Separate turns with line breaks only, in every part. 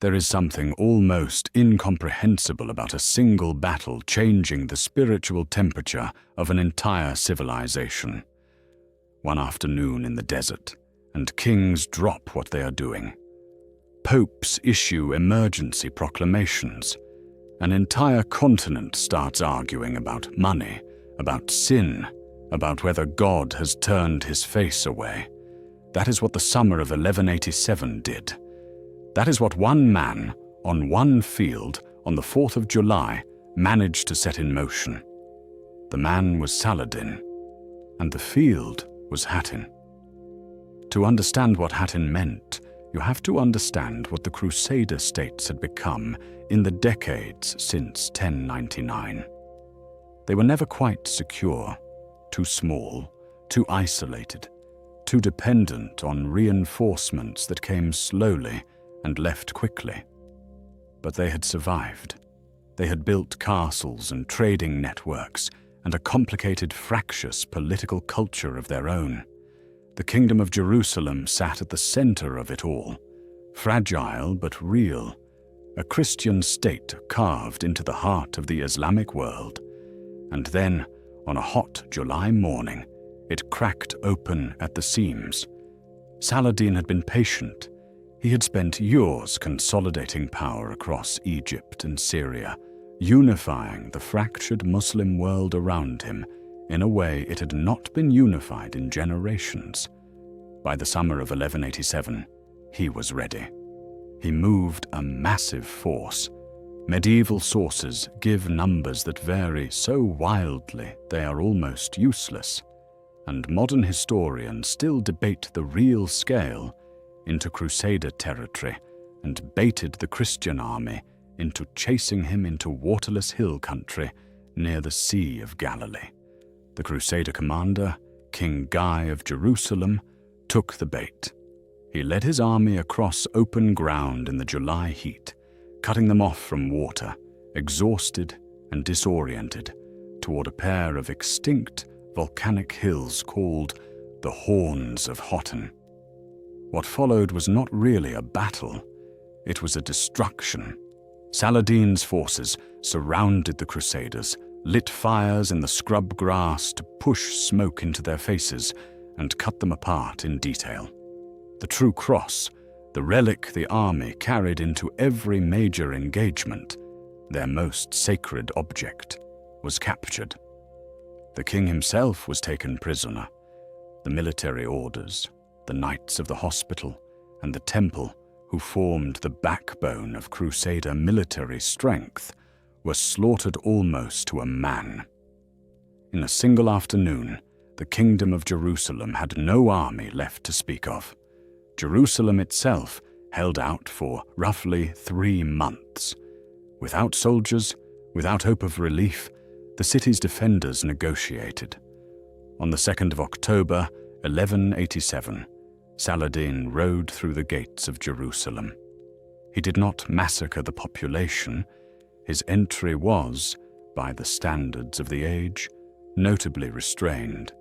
There is something almost incomprehensible about a single battle changing the spiritual temperature of an entire civilization. One afternoon in the desert, and kings drop what they are doing. Popes issue emergency proclamations. An entire continent starts arguing about money, about sin, about whether God has turned his face away. That is what the summer of 1187 did. That is what one man, on one field, on the 4th of July, managed to set in motion. The man was Saladin, and the field was Hattin. To understand what Hattin meant, you have to understand what the Crusader states had become in the decades since 1099. They were never quite secure, too small, too isolated, too dependent on reinforcements that came slowly and left quickly. But they had survived. They had built castles and trading networks and a complicated, fractious political culture of their own. The Kingdom of Jerusalem sat at the center of it all, fragile but real, a Christian state carved into the heart of the Islamic world. And then, on a hot July morning, it cracked open at the seams. Saladin had been patient. He had spent years consolidating power across Egypt and Syria, unifying the fractured Muslim world around him in a way it had not been unified in generations. By the summer of 1187, he was ready. He moved a massive force. Medieval sources give numbers that vary so wildly they are almost useless, and modern historians still debate the real scale into Crusader territory and baited the Christian army into chasing him into waterless hill country near the Sea of Galilee. The Crusader commander, King Guy of Jerusalem, took the bait. He led his army across open ground in the July heat, cutting them off from water, exhausted and disoriented, toward a pair of extinct volcanic hills called the Horns of Hattin. What followed was not really a battle, it was a destruction. Saladin's forces surrounded the Crusaders, lit fires in the scrub grass to push smoke into their faces, and cut them apart in detail. The true cross, the relic the army carried into every major engagement, their most sacred object, was captured. The king himself was taken prisoner. The military orders, the knights of the hospital, and the temple, who formed the backbone of Crusader military strength, were slaughtered almost to a man. In a single afternoon, the Kingdom of Jerusalem had no army left to speak of. Jerusalem itself held out for roughly 3 months. Without soldiers, without hope of relief, the city's defenders negotiated. On the 2nd of October, 1187, Saladin rode through the gates of Jerusalem. He did not massacre the population. His entry was, by the standards of the age, notably restrained,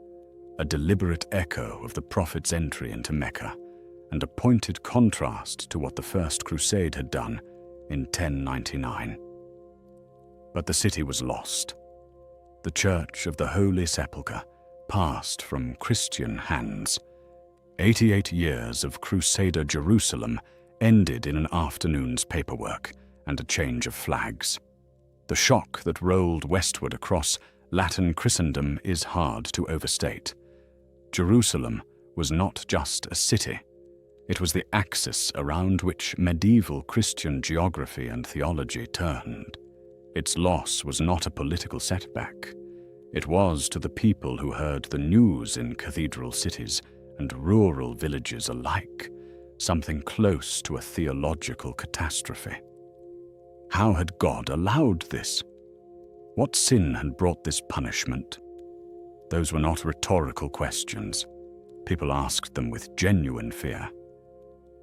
a deliberate echo of the Prophet's entry into Mecca, and a pointed contrast to what the First Crusade had done in 1099. But the city was lost. The Church of the Holy Sepulchre passed from Christian hands. 88 years of Crusader Jerusalem ended in an afternoon's paperwork and a change of flags. The shock that rolled westward across Latin Christendom is hard to overstate. Jerusalem was not just a city. It was the axis around which medieval Christian geography and theology turned. Its loss was not a political setback. It was, to the people who heard the news in cathedral cities and rural villages alike, something close to a theological catastrophe. How had God allowed this? What sin had brought this punishment? Those were not rhetorical questions. People asked them with genuine fear.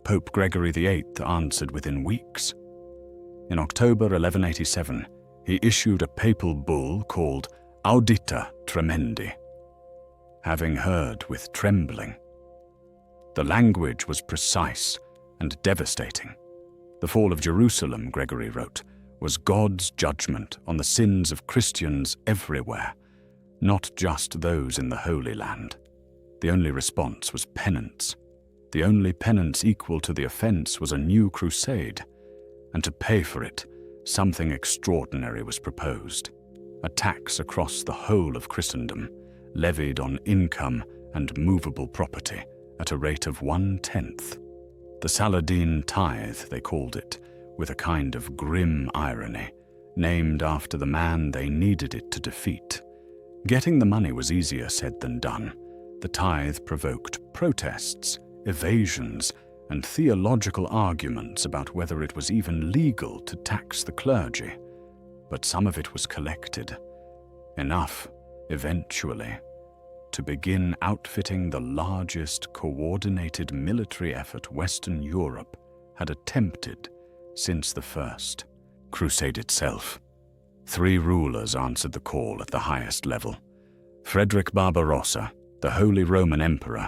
Pope Gregory VIII answered within weeks. In October 1187, he issued a papal bull called Audita Tremendi, having heard with trembling. The language was precise and devastating. The fall of Jerusalem, Gregory wrote, was God's judgment on the sins of Christians everywhere, not just those in the Holy Land. The only response was penance. The only penance equal to the offense was a new crusade, and to pay for it, something extraordinary was proposed. A tax across the whole of Christendom, levied on income and movable property at a rate of 1/10. The Saladin tithe, they called it, with a kind of grim irony, named after the man they needed it to defeat. Getting the money was easier said than done. The tithe provoked protests, evasions, and theological arguments about whether it was even legal to tax the clergy. But some of it was collected. Enough, eventually, to begin outfitting the largest coordinated military effort Western Europe had attempted since the First Crusade itself. 3 rulers answered the call at the highest level. Frederick Barbarossa, the Holy Roman Emperor,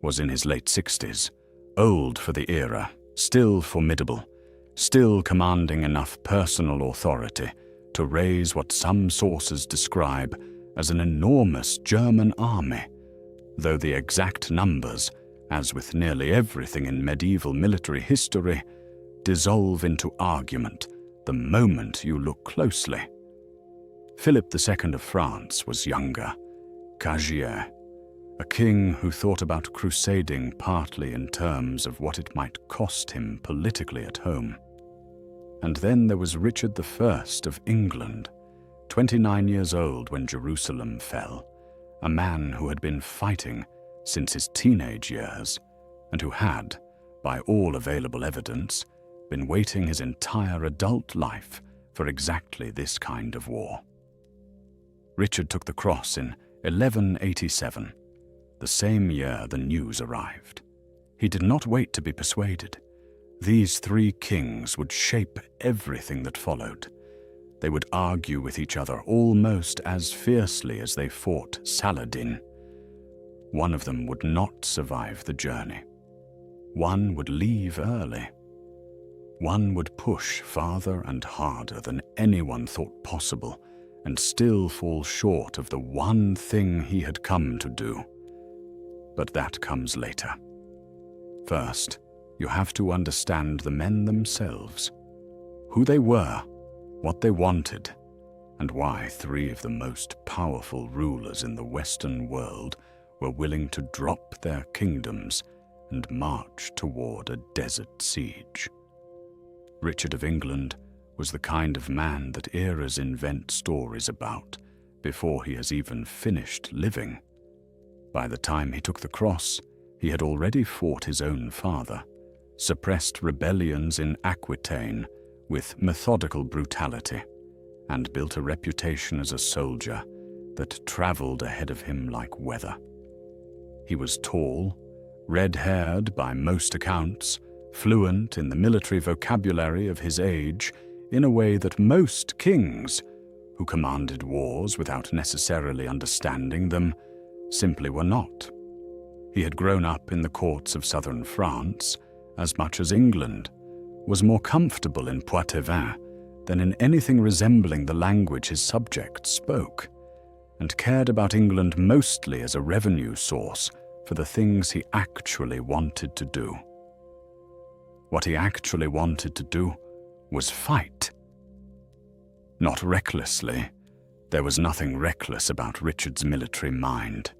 was in his late 60s, old for the era, still formidable, still commanding enough personal authority to raise what some sources describe as an enormous German army, though the exact numbers, as with nearly everything in medieval military history, dissolve into argument the moment you look closely. Philip II of France was younger, Cagier, a king who thought about crusading partly in terms of what it might cost him politically at home. And then there was Richard I of England, 29 years old when Jerusalem fell, a man who had been fighting since his teenage years, and who had, by all available evidence, been waiting his entire adult life for exactly this kind of war. Richard took the cross in 1187, the same year the news arrived. He did not wait to be persuaded. These 3 kings would shape everything that followed. They would argue with each other almost as fiercely as they fought Saladin. One of them would not survive the journey. One would leave early. One would push farther and harder than anyone thought possible and still fall short of the one thing he had come to do. But that comes later. First, you have to understand the men themselves, who they were, what they wanted, and why 3 of the most powerful rulers in the Western world were willing to drop their kingdoms and march toward a desert siege. Richard of England was the kind of man that eras invent stories about before he has even finished living. By the time he took the cross, he had already fought his own father, suppressed rebellions in Aquitaine with methodical brutality, and built a reputation as a soldier that traveled ahead of him like weather. He was tall, red-haired by most accounts, fluent in the military vocabulary of his age in a way that most kings, who commanded wars without necessarily understanding them, simply were not. He had grown up in the courts of southern France as much as England, was more comfortable in Poitevin than in anything resembling the language his subjects spoke, and cared about England mostly as a revenue source for the things he actually wanted to do. What he actually wanted to do was fight. Not recklessly. There was nothing reckless about Richard's military mind.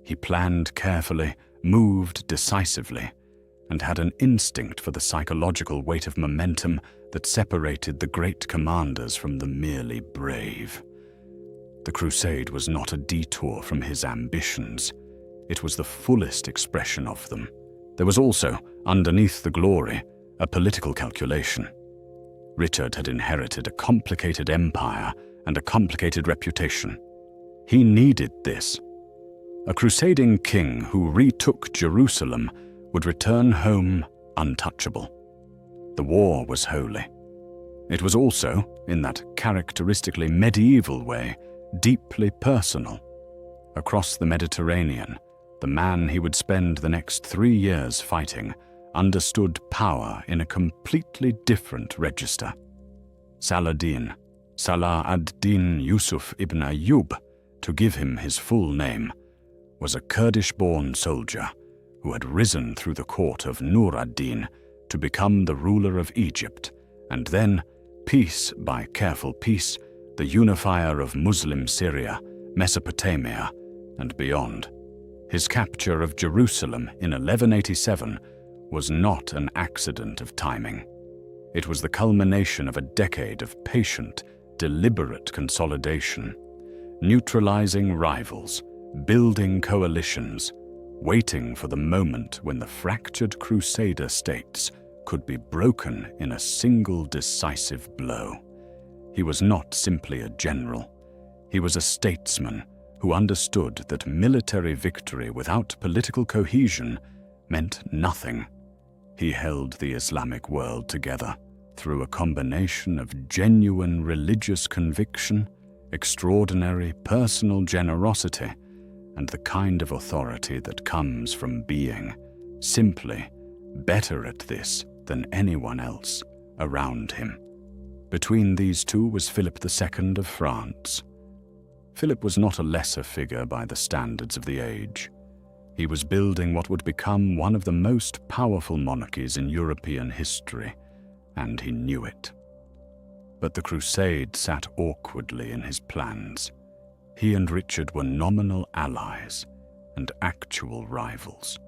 He planned carefully, moved decisively, and had an instinct for the psychological weight of momentum that separated the great commanders from the merely brave. The crusade was not a detour from his ambitions. It was the fullest expression of them. There was also, underneath the glory, a political calculation. Richard had inherited a complicated empire and a complicated reputation. He needed this. A crusading king who retook Jerusalem would return home untouchable. The war was holy. It was also, in that characteristically medieval way, deeply personal. Across the Mediterranean, the man he would spend the next 3 years fighting understood power in a completely different register. Saladin, Salah ad-Din Yusuf ibn Ayyub, to give him his full name, was a Kurdish-born soldier who had risen through the court of Nur ad-Din to become the ruler of Egypt, and then, piece by careful piece, the unifier of Muslim Syria, Mesopotamia, and beyond. His capture of Jerusalem in 1187 was not an accident of timing. It was the culmination of a decade of patient, deliberate consolidation, neutralizing rivals, building coalitions, waiting for the moment when the fractured Crusader states could be broken in a single decisive blow. He was not simply a general. He was a statesman who understood that military victory without political cohesion meant nothing. He held the Islamic world together through a combination of genuine religious conviction, extraordinary personal generosity, and the kind of authority that comes from being simply better at this than anyone else around him. Between these two was Philip II of France. Philip was not a lesser figure by the standards of the age. He was building what would become one of the most powerful monarchies in European history, and he knew it. But the Crusade sat awkwardly in his plans. He and Richard were nominal allies and actual rivals.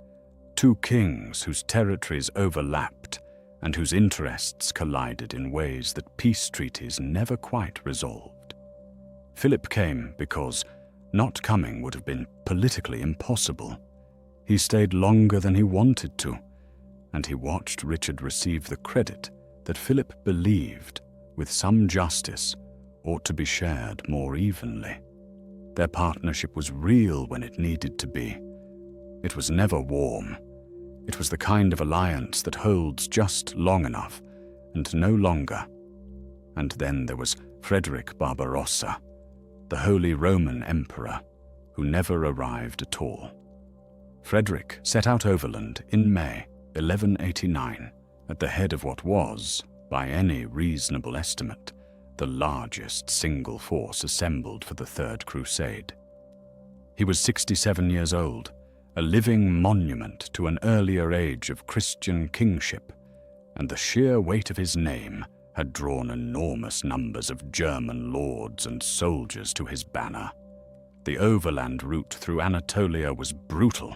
Two kings whose territories overlapped and whose interests collided in ways that peace treaties never quite resolved. Philip came because not coming would have been politically impossible. He stayed longer than he wanted to, and he watched Richard receive the credit that Philip believed, with some justice, ought to be shared more evenly. Their partnership was real when it needed to be. It was never warm. It was the kind of alliance that holds just long enough and no longer. And then there was Frederick Barbarossa, the Holy Roman Emperor, who never arrived at all. Frederick set out overland in May 1189 at the head of what was, by any reasonable estimate, the largest single force assembled for the Third Crusade. He was 67 years old, a living monument to an earlier age of Christian kingship, and the sheer weight of his name had drawn enormous numbers of German lords and soldiers to his banner. The overland route through Anatolia was brutal.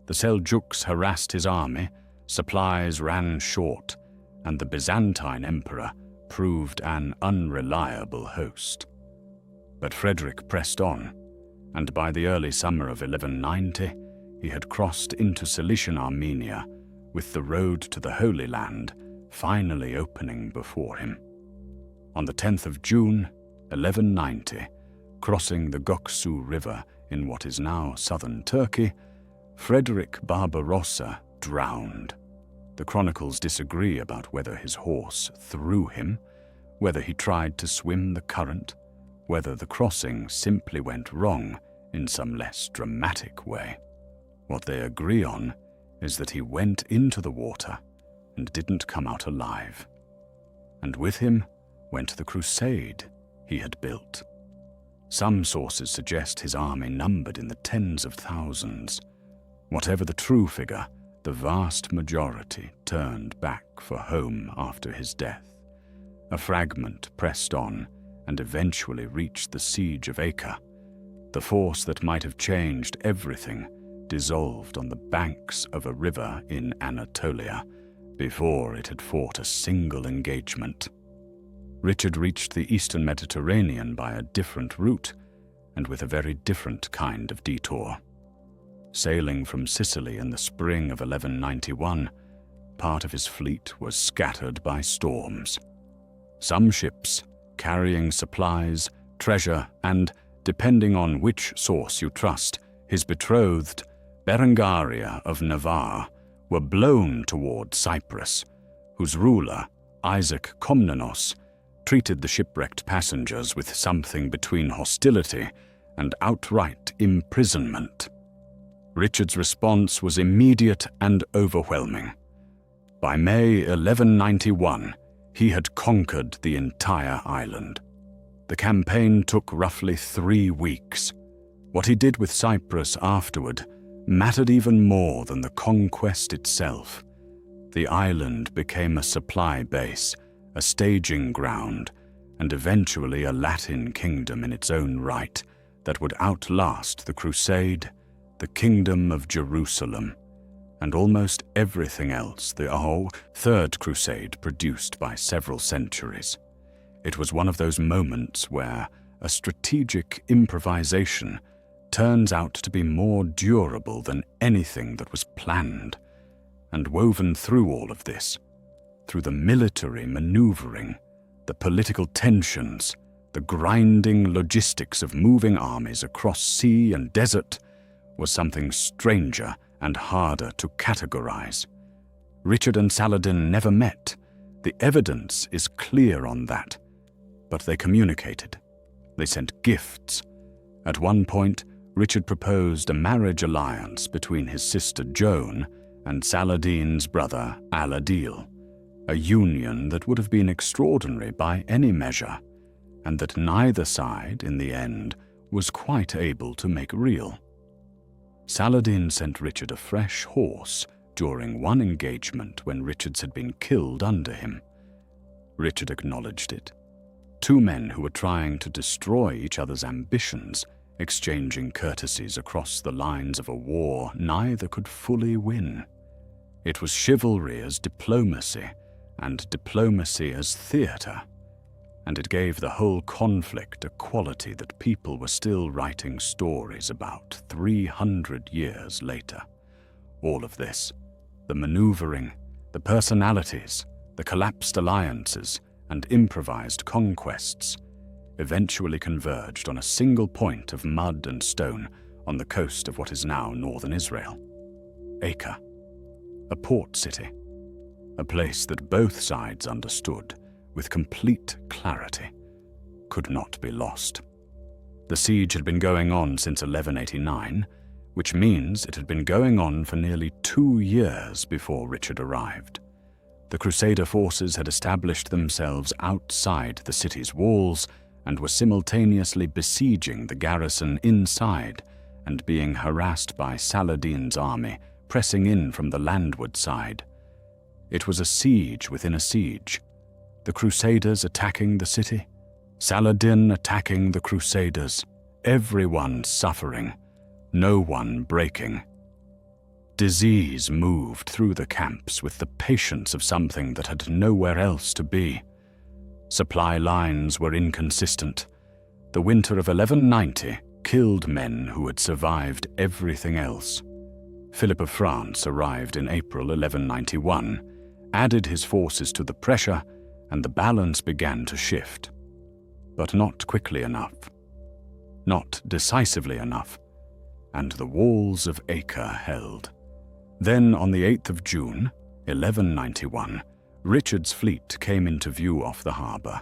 The Seljuks harassed his army, supplies ran short, and the Byzantine emperor proved an unreliable host. But Frederick pressed on, and by the early summer of 1190, he had crossed into Cilician Armenia, with the road to the Holy Land finally opening before him. On the 10th of June, 1190, crossing the Göksu River in what is now southern Turkey, Frederick Barbarossa drowned. The chronicles disagree about whether his horse threw him, whether he tried to swim the current, whether the crossing simply went wrong in some less dramatic way. What they agree on is that he went into the water and didn't come out alive. And with him went the crusade he had built. Some sources suggest his army numbered in the tens of thousands. Whatever the true figure, the vast majority turned back for home after his death. A fragment pressed on and eventually reached the siege of Acre. The force that might have changed everything dissolved on the banks of a river in Anatolia before it had fought a single engagement. Richard reached the eastern Mediterranean by a different route and with a very different kind of detour. Sailing from Sicily in the spring of 1191, part of his fleet was scattered by storms. Some ships, carrying supplies, treasure, and, depending on which source you trust, his betrothed, Berengaria of Navarre, were blown toward Cyprus, whose ruler, Isaac Komnenos, treated the shipwrecked passengers with something between hostility and outright imprisonment. Richard's response was immediate and overwhelming. By May 1191, he had conquered the entire island. The campaign took roughly 3 weeks. What he did with Cyprus afterward mattered even more than the conquest itself. The island became a supply base, a staging ground, and eventually a Latin kingdom in its own right that would outlast the Crusade, the Kingdom of Jerusalem, and almost everything else the Third Crusade produced by several centuries. It was one of those moments where a strategic improvisation turns out to be more durable than anything that was planned. And woven through all of this, through the military maneuvering, the political tensions, the grinding logistics of moving armies across sea and desert, was something stranger and harder to categorize. Richard and Saladin never met. The evidence is clear on that. But they communicated. They sent gifts. At one point, Richard proposed a marriage alliance between his sister Joan and Saladin's brother Al-Adil, a union that would have been extraordinary by any measure, and that neither side, in the end, was quite able to make real. Saladin sent Richard a fresh horse during one engagement when Richard's had been killed under him. Richard acknowledged it. 2 men who were trying to destroy each other's ambitions, exchanging courtesies across the lines of a war neither could fully win. It was chivalry as diplomacy, and diplomacy as theatre, and it gave the whole conflict a quality that people were still writing stories about 300 years later. All of this, the maneuvering, the personalities, the collapsed alliances, and improvised conquests, eventually converged on a single point of mud and stone on the coast of what is now northern Israel. Acre, a port city, a place that both sides understood with complete clarity, could not be lost. The siege had been going on since 1189, which means it had been going on for nearly 2 years before Richard arrived. The Crusader forces had established themselves outside the city's walls and were simultaneously besieging the garrison inside and being harassed by Saladin's army pressing in from the landward side. It was a siege within a siege. The Crusaders attacking the city, Saladin attacking the Crusaders, everyone suffering, no one breaking. Disease moved through the camps with the patience of something that had nowhere else to be. Supply lines were inconsistent. The winter of 1190 killed men who had survived everything else. Philip of France arrived in April 1191, added his forces to the pressure, and the balance began to shift. But not quickly enough. Not decisively enough. And the walls of Acre held. Then on the 8th of June, 1191, Richard's fleet came into view off the harbour.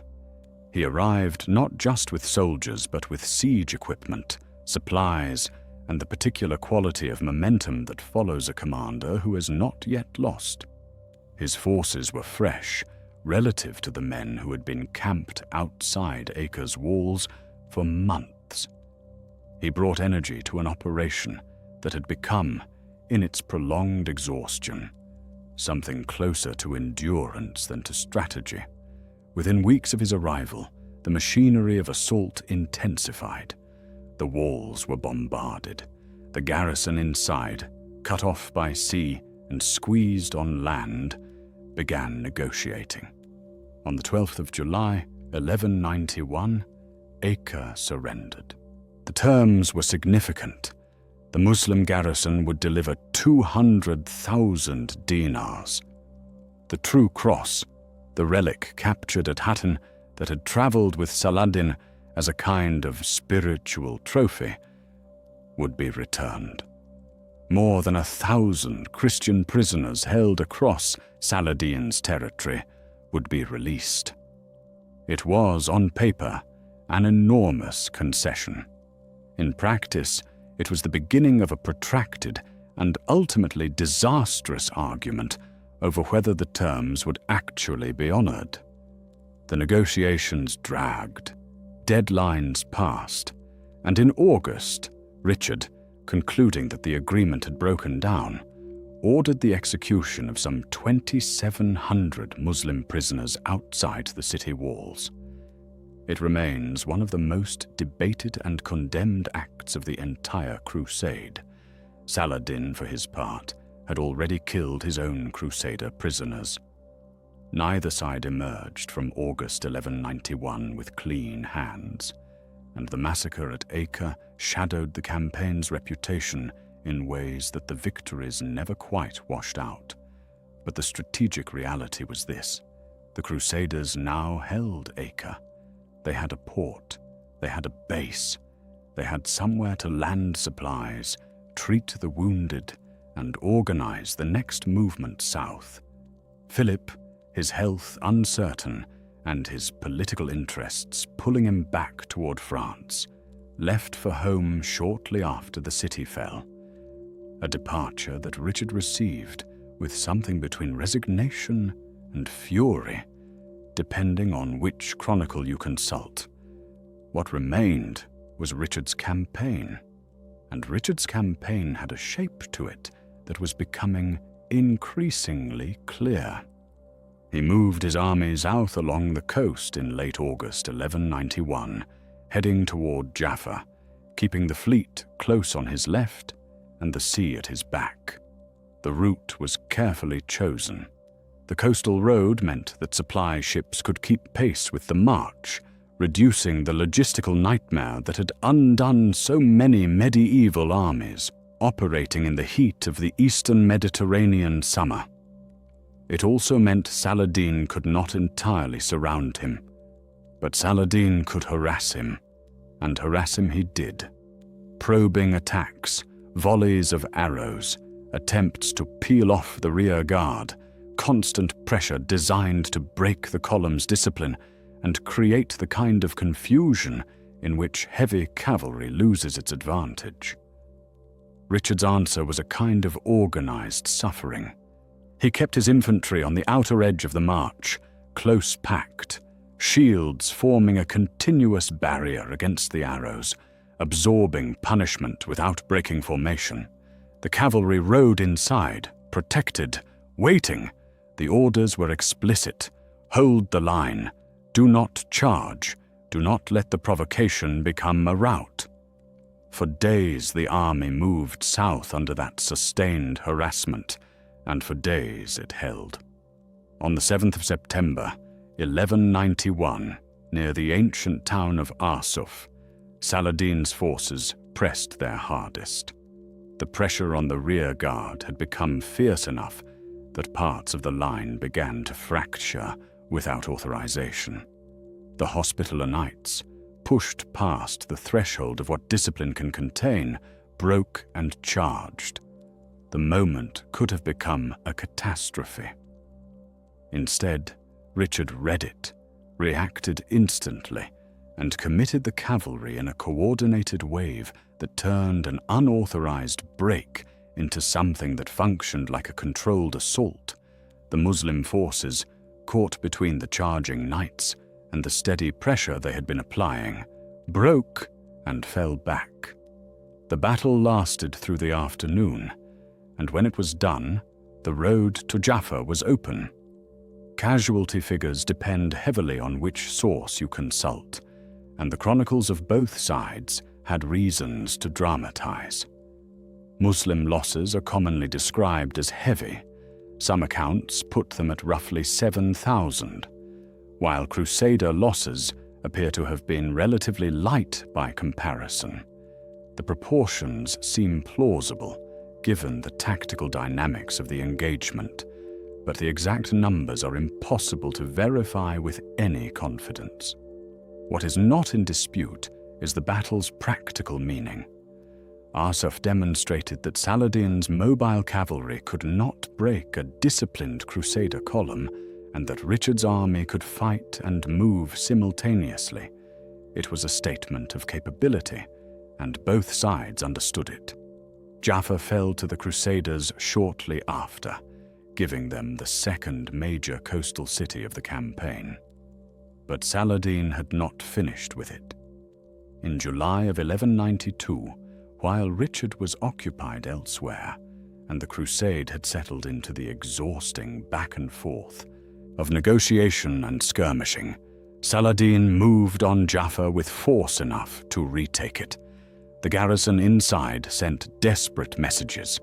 He arrived not just with soldiers but with siege equipment, supplies, and the particular quality of momentum that follows a commander who is not yet lost. His forces were fresh, relative to the men who had been camped outside Acre's walls for months. He brought energy to an operation that had become, in its prolonged exhaustion, something closer to endurance than to strategy. Within weeks of his arrival, the machinery of assault intensified. The walls were bombarded. The garrison inside, cut off by sea and squeezed on land, began negotiating. On the 12th of July, 1191, Acre surrendered. The terms were significant. The Muslim garrison would deliver 200,000 dinars. The true cross, the relic captured at Hattin that had traveled with Saladin as a kind of spiritual trophy, would be returned. More than 1,000 Christian prisoners held across Saladin's territory would be released. It was, on paper, an enormous concession. In practice, it was the beginning of a protracted and ultimately disastrous argument over whether the terms would actually be honored. The negotiations dragged, deadlines passed, and in August, Richard, concluding that the agreement had broken down, ordered the execution of some 2,700 Muslim prisoners outside the city walls. It remains one of the most debated and condemned acts of the entire crusade. Saladin, for his part, had already killed his own Crusader prisoners. Neither side emerged from August 1191 with clean hands, and the massacre at Acre shadowed the campaign's reputation in ways that the victories never quite washed out. But the strategic reality was this: the Crusaders now held Acre. They had a port, they had a base, they had somewhere to land supplies, treat the wounded, and organize the next movement south. Philip, his health uncertain and his political interests pulling him back toward France, left for home shortly after the city fell. A departure that Richard received with something between resignation and fury, depending on which chronicle you consult. What remained was Richard's campaign, and Richard's campaign had a shape to it that was becoming increasingly clear. He moved his army south along the coast in late August 1191, heading toward Jaffa, keeping the fleet close on his left and the sea at his back. The route was carefully chosen. The coastal road meant that supply ships could keep pace with the march, reducing the logistical nightmare that had undone so many medieval armies operating in the heat of the eastern Mediterranean summer. It also meant Saladin could not entirely surround him, but Saladin could harass him, and harass him he did. Probing attacks, volleys of arrows, attempts to peel off the rear guard, constant pressure designed to break the column's discipline and create the kind of confusion in which heavy cavalry loses its advantage. Richard's answer was a kind of organized suffering. He kept his infantry on the outer edge of the march, close packed, shields forming a continuous barrier against the arrows, absorbing punishment without breaking formation. The cavalry rode inside, protected, waiting. The orders were explicit: hold the line, do not charge, do not let the provocation become a rout. For days the army moved south under that sustained harassment, and for days it held. On the 7th of September, 1191, near the ancient town of Arsuf, Saladin's forces pressed their hardest. The pressure on the rear guard had become fierce enough that parts of the line began to fracture without authorization. The Hospitaller Knights, pushed past the threshold of what discipline can contain, broke and charged. The moment could have become a catastrophe. Instead, Richard read it, reacted instantly, and committed the cavalry in a coordinated wave that turned an unauthorized break into something that functioned like a controlled assault. The Muslim forces, caught between the charging knights and the steady pressure they had been applying, broke and fell back. The battle lasted through the afternoon, and when it was done, the road to Jaffa was open. Casualty figures depend heavily on which source you consult, and the chronicles of both sides had reasons to dramatize. Muslim losses are commonly described as heavy. Some accounts put them at roughly 7,000, while Crusader losses appear to have been relatively light by comparison. The proportions seem plausible, given the tactical dynamics of the engagement, but the exact numbers are impossible to verify with any confidence. What is not in dispute is the battle's practical meaning. Arsuf demonstrated that Saladin's mobile cavalry could not break a disciplined Crusader column, and that Richard's army could fight and move simultaneously. It was a statement of capability, and both sides understood it. Jaffa fell to the Crusaders shortly after, giving them the second major coastal city of the campaign. But Saladin had not finished with it. In July of 1192, while Richard was occupied elsewhere, and the crusade had settled into the exhausting back and forth of negotiation and skirmishing, Saladin moved on Jaffa with force enough to retake it. The garrison inside sent desperate messages.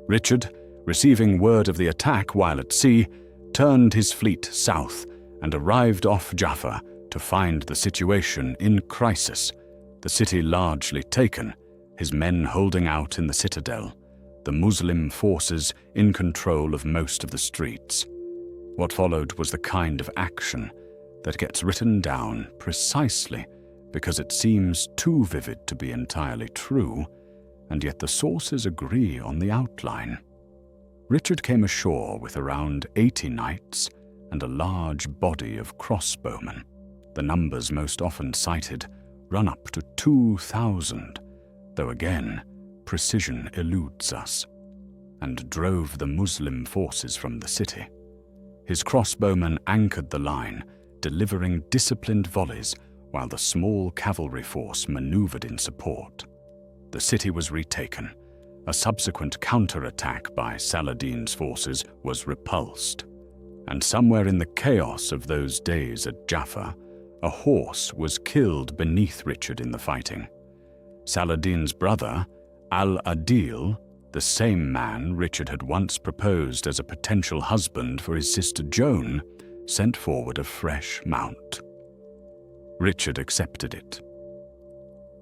Richard, receiving word of the attack while at sea, turned his fleet south and arrived off Jaffa to find the situation in crisis, the city largely taken, his men holding out in the citadel, the Muslim forces in control of most of the streets. What followed was the kind of action that gets written down precisely because it seems too vivid to be entirely true, and yet the sources agree on the outline. Richard came ashore with around 80 knights and a large body of crossbowmen. The numbers most often cited run up to 2,000, though again, precision eludes us, and drove the Muslim forces from the city. His crossbowmen anchored the line, delivering disciplined volleys while the small cavalry force maneuvered in support. The city was retaken. A subsequent counterattack by Saladin's forces was repulsed, and somewhere in the chaos of those days at Jaffa, a horse was killed beneath Richard in the fighting. Saladin's brother, Al-Adil, the same man Richard had once proposed as a potential husband for his sister Joan, sent forward a fresh mount. Richard accepted it.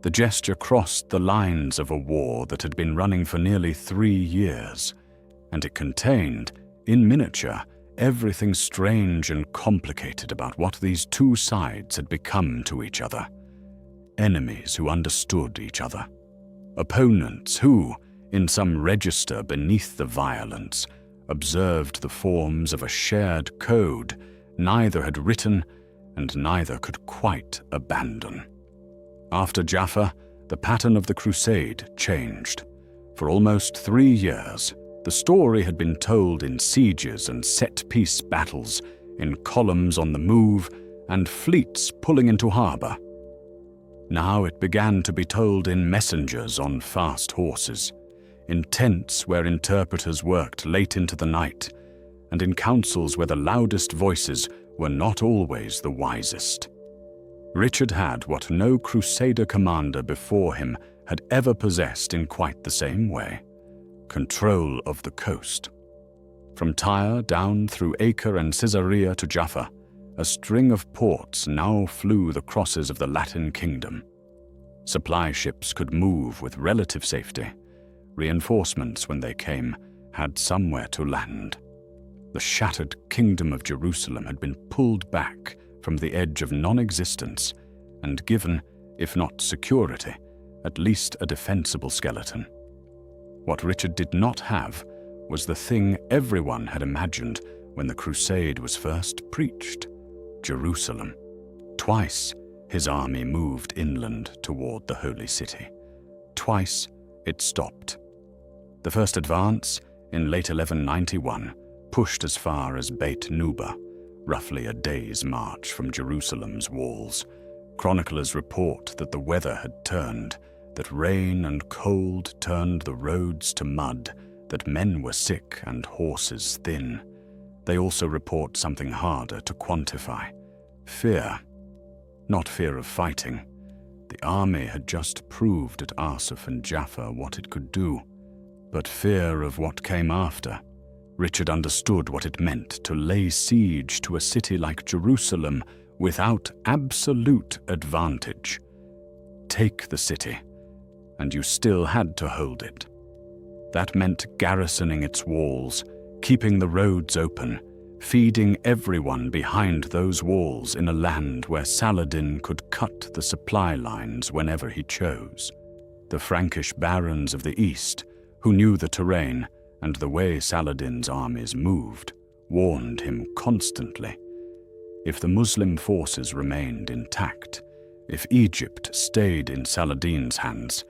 The gesture crossed the lines of a war that had been running for nearly 3 years, and it contained, in miniature, everything strange and complicated about what these two sides had become to each other. Enemies who understood each other. Opponents who, in some register beneath the violence, observed the forms of a shared code neither had written and neither could quite abandon. After Jaffa, the pattern of the crusade changed. For almost 3 years, the story had been told in sieges and set-piece battles, in columns on the move, and fleets pulling into harbor. Now it began to be told in messengers on fast horses, in tents where interpreters worked late into the night, and in councils where the loudest voices were not always the wisest. Richard had what no Crusader commander before him had ever possessed in quite the same way: control of the coast. From Tyre down through Acre and Caesarea to Jaffa, a string of ports now flew the crosses of the Latin kingdom. Supply ships could move with relative safety. Reinforcements, when they came, had somewhere to land. The shattered kingdom of Jerusalem had been pulled back from the edge of non-existence and given, if not security, at least a defensible skeleton. What Richard did not have was the thing everyone had imagined when the crusade was first preached: Jerusalem. Twice his army moved inland toward the holy city. Twice it stopped. The first advance, in late 1191, pushed as far as Beit Nuba, roughly a day's march from Jerusalem's walls. Chroniclers report that the weather had turned, that rain and cold turned the roads to mud, that men were sick and horses thin. They also report something harder to quantify: fear. Not fear of fighting. The army had just proved at Arsuf and Jaffa what it could do, but fear of what came after. Richard understood what it meant to lay siege to a city like Jerusalem without absolute advantage. Take the city, and you still had to hold it. That meant garrisoning its walls, keeping the roads open, feeding everyone behind those walls in a land where Saladin could cut the supply lines whenever he chose. The Frankish barons of the east, who knew the terrain and the way Saladin's armies moved, warned him constantly. If the Muslim forces remained intact, if Egypt stayed in Saladin's hands,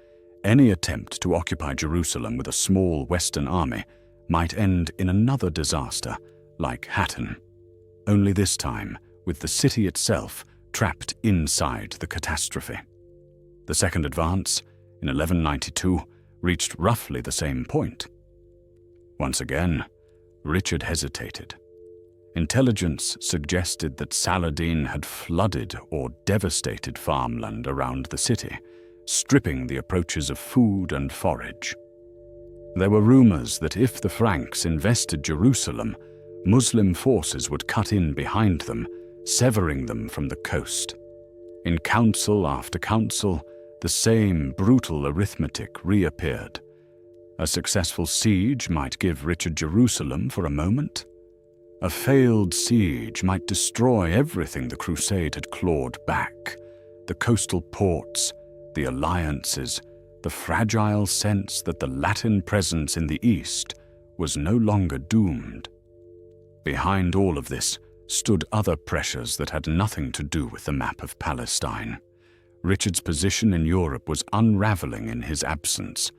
any attempt to occupy Jerusalem with a small Western army, might end in another disaster like Hattin, only this time with the city itself trapped inside the catastrophe. The second advance, in 1192, reached roughly the same point. Once again, Richard hesitated. Intelligence suggested that Saladin had flooded or devastated farmland around the city, stripping the approaches of food and forage. There were rumors that if the Franks invested Jerusalem, Muslim forces would cut in behind them, severing them from the coast. In council after council, the same brutal arithmetic reappeared. A successful siege might give Richard Jerusalem for a moment. A failed siege might destroy everything the Crusade had clawed back: the coastal ports, the alliances, the fragile sense that the Latin presence in the East was no longer doomed. Behind all of this stood other pressures that had nothing to do with the map of Palestine. Richard's position in Europe was unraveling in his absence.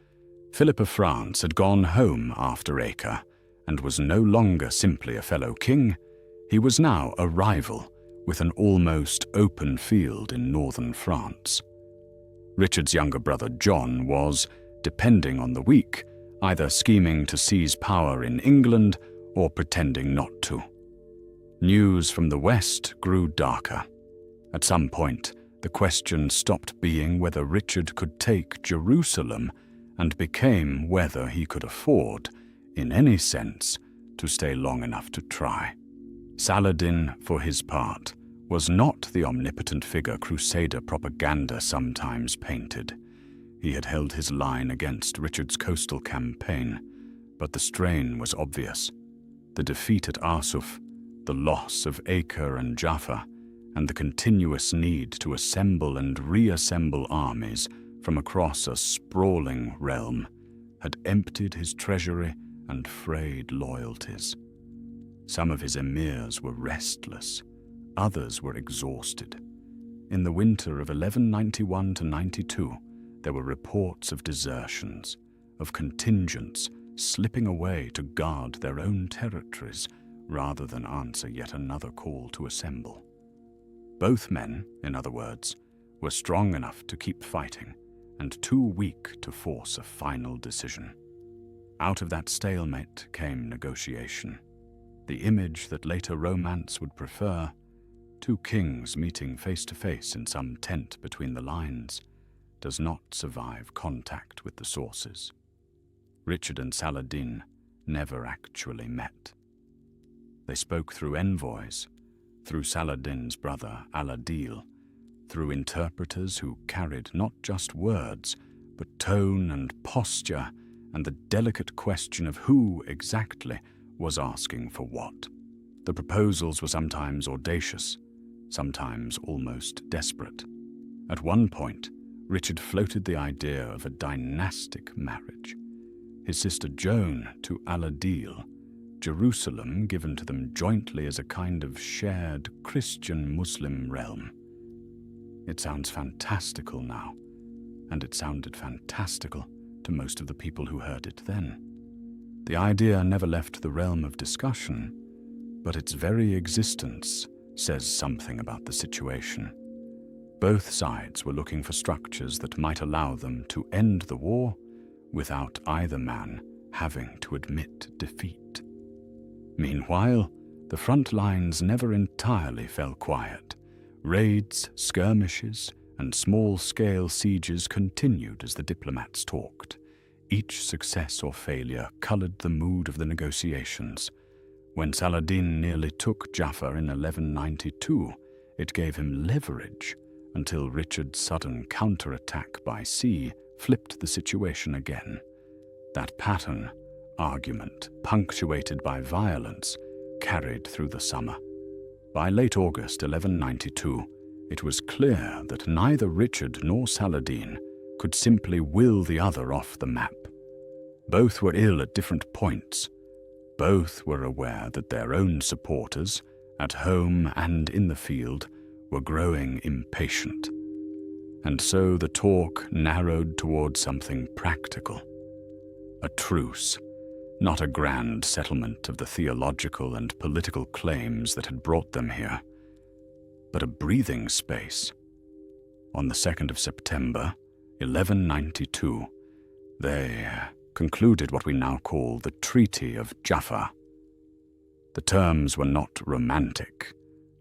Philip of France had gone home after Acre and was no longer simply a fellow king. He was now a rival with an almost open field in northern France. Richard's younger brother John was, depending on the week, either scheming to seize power in England or pretending not to. News from the west grew darker. At some point, the question stopped being whether Richard could take Jerusalem and became whether he could afford, in any sense, to stay long enough to try. Saladin, for his part, was not the omnipotent figure Crusader propaganda sometimes painted. He had held his line against Richard's coastal campaign, but the strain was obvious. The defeat at Arsuf, the loss of Acre and Jaffa, and the continuous need to assemble and reassemble armies from across a sprawling realm had emptied his treasury and frayed loyalties. Some of his emirs were restless, others were exhausted. In the winter of 1191–92, there were reports of desertions, of contingents slipping away to guard their own territories rather than answer yet another call to assemble. Both men, in other words, were strong enough to keep fighting and too weak to force a final decision. Out of that stalemate came negotiation. The image that later romance would prefer, two kings meeting face to face in some tent between the lines, does not survive contact with the sources. Richard and Saladin never actually met. They spoke through envoys, through Saladin's brother Al-Adil, through interpreters who carried not just words, but tone and posture and the delicate question of who exactly was asking for what. The proposals were sometimes audacious, sometimes almost desperate. At one point, Richard floated the idea of a dynastic marriage. His sister Joan to Al-Adil, Jerusalem given to them jointly as a kind of shared Christian-Muslim realm. It sounds fantastical now, and it sounded fantastical to most of the people who heard it then. The idea never left the realm of discussion, but its very existence says something about the situation. Both sides were looking for structures that might allow them to end the war without either man having to admit defeat. Meanwhile, the front lines never entirely fell quiet. Raids, skirmishes, and small-scale sieges continued as the diplomats talked. Each success or failure colored the mood of the negotiations. When Saladin nearly took Jaffa in 1192, it gave him leverage until Richard's sudden counterattack by sea flipped the situation again. That pattern, argument punctuated by violence, carried through the summer. By late August 1192, it was clear that neither Richard nor Saladin could simply will the other off the map. Both were ill at different points. Both were aware that their own supporters, at home and in the field, were growing impatient. And so the talk narrowed toward something practical. A truce, not a grand settlement of the theological and political claims that had brought them here, but a breathing space. On the 2nd of September, 1192, they concluded what we now call the Treaty of Jaffa. The terms were not romantic.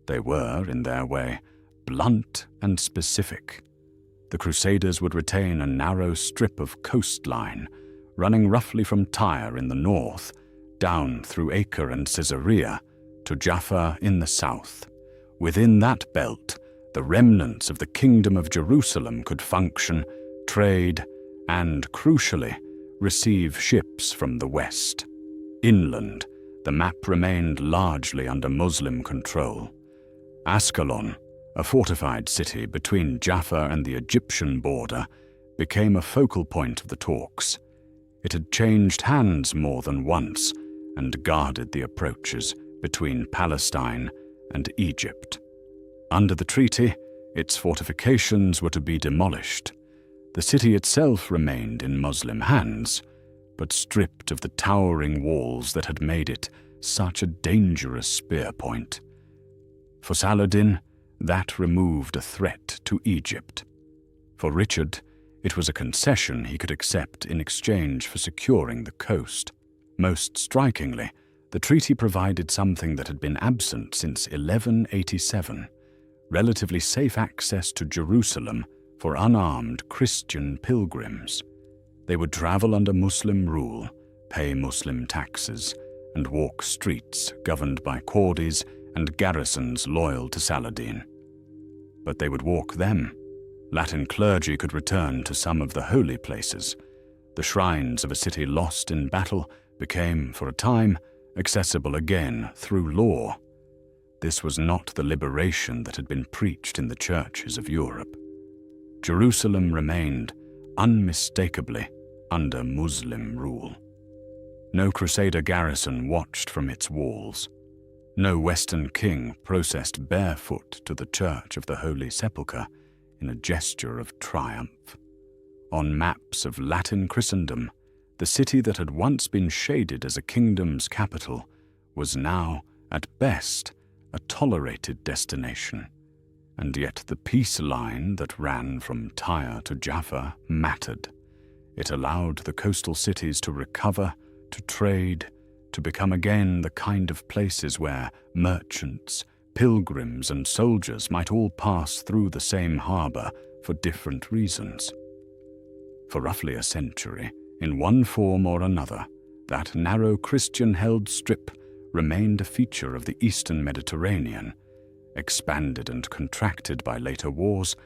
They were, in their way, blunt and specific. The Crusaders would retain a narrow strip of coastline running roughly from Tyre in the north, down through Acre and Caesarea, to Jaffa in the south. Within that belt, the remnants of the Kingdom of Jerusalem could function, trade, and, crucially, receive ships from the west. Inland, the map remained largely under Muslim control. Ascalon, a fortified city between Jaffa and the Egyptian border, became a focal point of the talks. It had changed hands more than once and guarded the approaches between Palestine and Egypt. Under the treaty, its fortifications were to be demolished. The city itself remained in Muslim hands, but stripped of the towering walls that had made it such a dangerous spear point. For Saladin, that removed a threat to Egypt. For Richard, it was a concession he could accept in exchange for securing the coast. Most strikingly, the treaty provided something that had been absent since 1187, relatively safe access to Jerusalem for unarmed Christian pilgrims. They would travel under Muslim rule, pay Muslim taxes, and walk streets governed by cordis and garrisons loyal to Saladin. But they would walk them. Latin clergy could return to some of the holy places. The shrines of a city lost in battle became, for a time, accessible again through law. This was not the liberation that had been preached in the churches of Europe. Jerusalem remained, unmistakably, under Muslim rule. No Crusader garrison watched from its walls. No Western king processed barefoot to the Church of the Holy Sepulchre in a gesture of triumph. On maps of Latin Christendom, the city that had once been shaded as a kingdom's capital was now, at best, a tolerated destination. And yet the peace line that ran from Tyre to Jaffa mattered. It allowed the coastal cities to recover, to trade, to become again the kind of places where merchants, pilgrims, and soldiers might all pass through the same harbor for different reasons. For roughly a century, in one form or another, that narrow Christian-held strip remained a feature of the Eastern Mediterranean, expanded and contracted by later wars,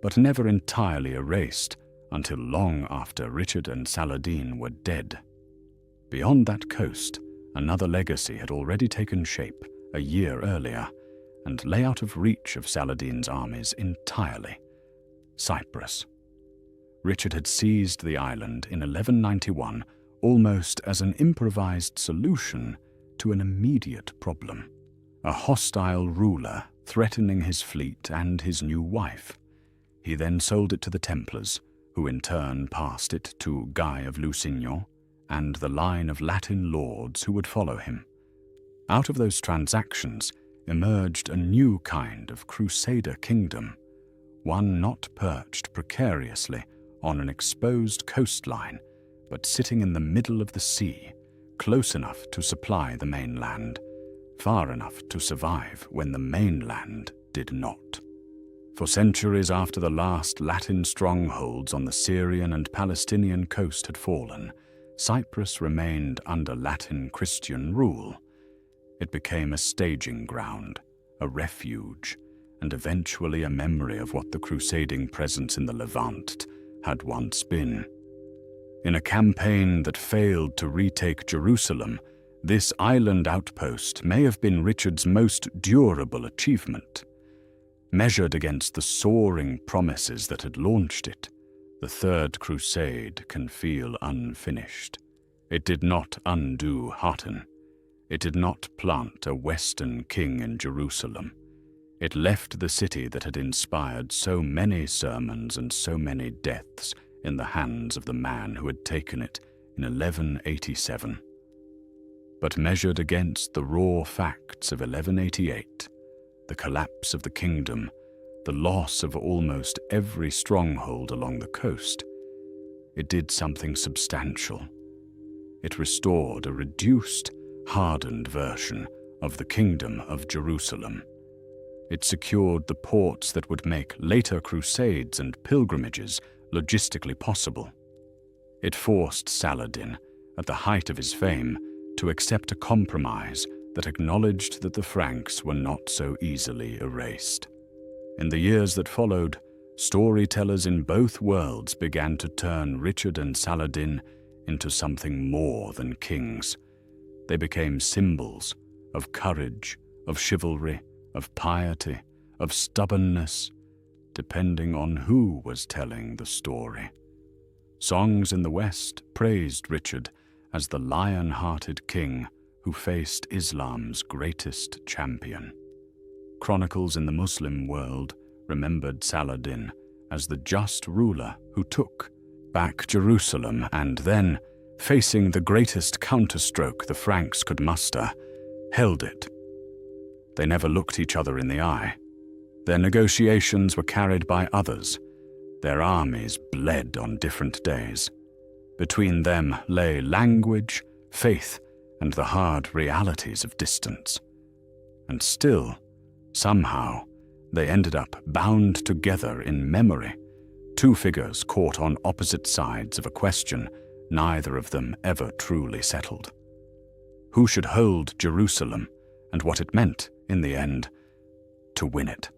but never entirely erased until long after Richard and Saladin were dead. Beyond that coast, another legacy had already taken shape a year earlier and lay out of reach of Saladin's armies entirely: Cyprus. Richard had seized the island in 1191 almost as an improvised solution to an immediate problem: a hostile ruler threatening his fleet and his new wife. He then sold it to the Templars, who in turn passed it to Guy of Lusignan and the line of Latin lords who would follow him. Out of those transactions emerged a new kind of Crusader kingdom, one not perched precariously on an exposed coastline, but sitting in the middle of the sea, close enough to supply the mainland, far enough to survive when the mainland did not. For centuries after the last Latin strongholds on the Syrian and Palestinian coast had fallen, Cyprus remained under Latin Christian rule. It became a staging ground, a refuge, and eventually a memory of what the crusading presence in the Levant had once been. In a campaign that failed to retake Jerusalem, this island outpost may have been Richard's most durable achievement. Measured against the soaring promises that had launched it, the Third Crusade can feel unfinished. It did not undo Hattin. It did not plant a Western king in Jerusalem. It left the city that had inspired so many sermons and so many deaths in the hands of the man who had taken it in 1187. but measured against the raw facts of 1188, the collapse of the kingdom, the loss of almost every stronghold along the coast, it did something substantial. It restored a reduced, hardened version of the Kingdom of Jerusalem. It secured the ports that would make later crusades and pilgrimages logistically possible. It forced Saladin, at the height of his fame, to accept a compromise that acknowledged that the Franks were not so easily erased. In the years that followed, storytellers in both worlds began to turn Richard and Saladin into something more than kings. They became symbols of courage, of chivalry, of piety, of stubbornness, depending on who was telling the story. Songs in the West praised Richard as the lion-hearted king who faced Islam's greatest champion. Chronicles in the Muslim world remembered Saladin as the just ruler who took back Jerusalem and then, facing the greatest counterstroke the Franks could muster, held it. They never looked each other in the eye. Their negotiations were carried by others. Their armies bled on different days. Between them lay language, faith, and the hard realities of distance. And still, somehow, they ended up bound together in memory, two figures caught on opposite sides of a question neither of them ever truly settled. Who should hold Jerusalem, and what it meant, in the end, to win it?